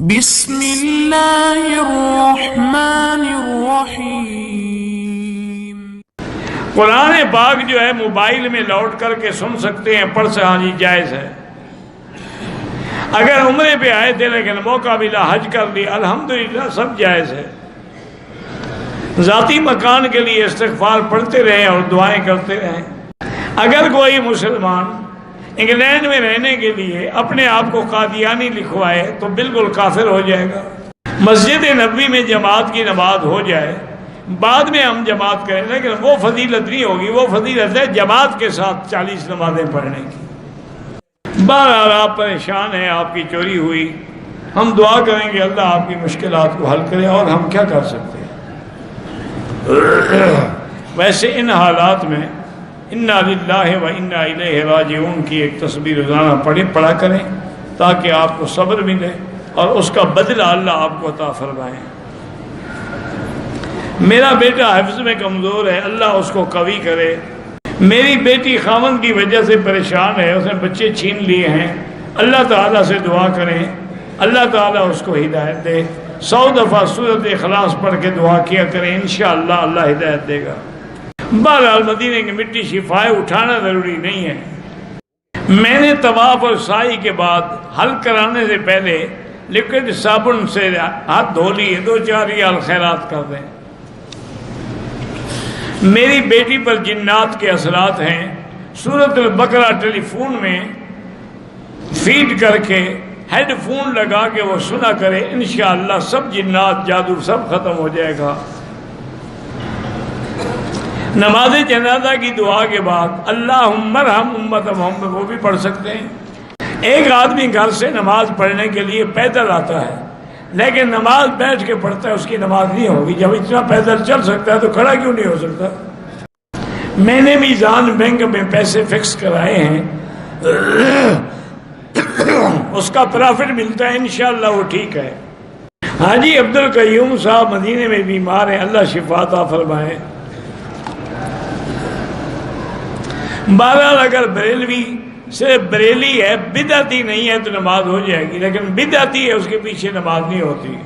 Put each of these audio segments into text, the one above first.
بسم اللہ الرحمن الرحیم۔ قرآن پاک جو ہے موبائل میں لوڈ کر کے سن سکتے ہیں، پڑھ سے ہاں جی جائز ہے۔ اگر عمرے پہ آئے تھے لیکن موقع ملا حج کر لیا، الحمدللہ سب جائز ہے۔ ذاتی مکان کے لیے استغفار پڑھتے رہیں اور دعائیں کرتے رہیں۔ اگر کوئی مسلمان انگلینڈ میں رہنے کے لیے اپنے آپ کو قادیانی لکھوائے تو بالکل کافر ہو جائے گا۔ مسجد نبوی میں جماعت کی نماز ہو جائے، بعد میں ہم جماعت کریں، لیکن وہ فضیلت نہیں ہوگی، وہ فضیلت ہے جماعت کے ساتھ 40 نمازیں پڑھنے کی۔ بہرحال آپ پریشان ہیں، آپ کی چوری ہوئی، ہم دعا کریں گے اللہ آپ کی مشکلات کو حل کرے، اور ہم کیا کر سکتے ہیں۔ ویسے ان حالات میں انا للہ و انا الیہ راجعون کی ایک تسبیح روزانہ پڑھا کریں تاکہ آپ کو صبر ملے اور اس کا بدلہ اللہ آپ کو عطا فرمائے۔ میرا بیٹا حفظ میں کمزور ہے، اللہ اس کو قوی کرے۔ میری بیٹی خاوند کی وجہ سے پریشان ہے، اس نے بچے چھین لیے ہیں، اللہ تعالیٰ سے دعا کریں اللہ تعالیٰ اس کو ہدایت دے۔ 100 دفعہ سورۃ اخلاص پڑھ کے دعا کیا کریں، انشاءاللہ اللہ ہدایت دے گا۔ بہرحال مدینے کی مٹی شفائے اٹھانا ضروری نہیں ہے۔ میں نے طواف اور سعی کے بعد حلق کرانے سے پہلے لیکوڈ صابن سے ہاتھ دھو لیے، 2-4 ریال خیرات کر دیں۔ میری بیٹی پر جنات کے اثرات ہیں، سورۃ البقرہ ٹیلی فون میں فیڈ کر کے ہیڈ فون لگا کے وہ سنا کرے، انشاءاللہ سب جنات جادو سب ختم ہو جائے گا۔ نماز جنازہ کی دعا کے بعد اللہم ارحم امت محمد وہ بھی پڑھ سکتے ہیں۔ ایک آدمی گھر سے نماز پڑھنے کے لیے پیدل آتا ہے لیکن نماز بیٹھ کے پڑھتا ہے، اس کی نماز نہیں ہوگی۔ جب اتنا پیدل چل سکتا ہے تو کھڑا کیوں نہیں ہو سکتا؟ میں نے میزان بینک میں پیسے فکس کرائے ہیں، اس کا پرافٹ ملتا ہے، انشاءاللہ وہ ٹھیک ہے۔ حاجی عبدالقیوم صاحب مدینے میں بیمار ہیں، اللہ شفا عطا فرمائے۔ بہرحال اگر بریلوی صرف بریلی ہے، بدعتی نہیں ہے تو نماز ہو جائے گی، لیکن بدعتی ہے اس کے پیچھے نماز نہیں ہوتی۔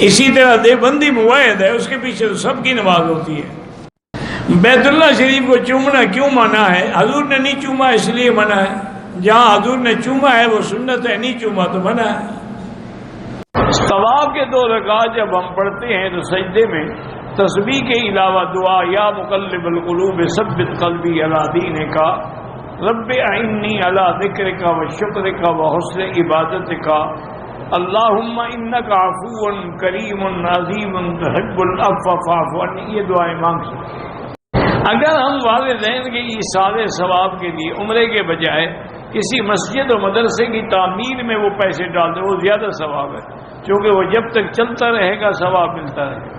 اسی طرح دیوبندی موحد ہے، اس کے پیچھے تو سب کی نماز ہوتی ہے۔ بیت اللہ شریف کو چومنا کیوں منع ہے؟ حضور نے نہیں چوما اس لیے منع ہے، جہاں حضور نے چوما ہے وہ سنت ہے، نہیں چوما تو منع ہے۔ طواف کے 2 رکعات جب ہم پڑھتے ہیں تو سجدے میں تسبیح کے علاوہ دعا یا مقلب القلوب ثبت قلبی علی دینک رب اعنی علی ذکرک و شکرک و حسن عبادتک اللہم انک عفو کریم عظیم تحب العفو فاعف عنی، یہ دعائیں مانگ سکتے ہیں۔ اگر ہم والدین کے ایصال ثواب کے لیے عمرے کے بجائے کسی مسجد و مدرسے کی تعمیر میں وہ پیسے ڈال دیں، وہ زیادہ ثواب ہے، کیونکہ وہ جب تک چلتا رہے گا ثواب ملتا رہے گا۔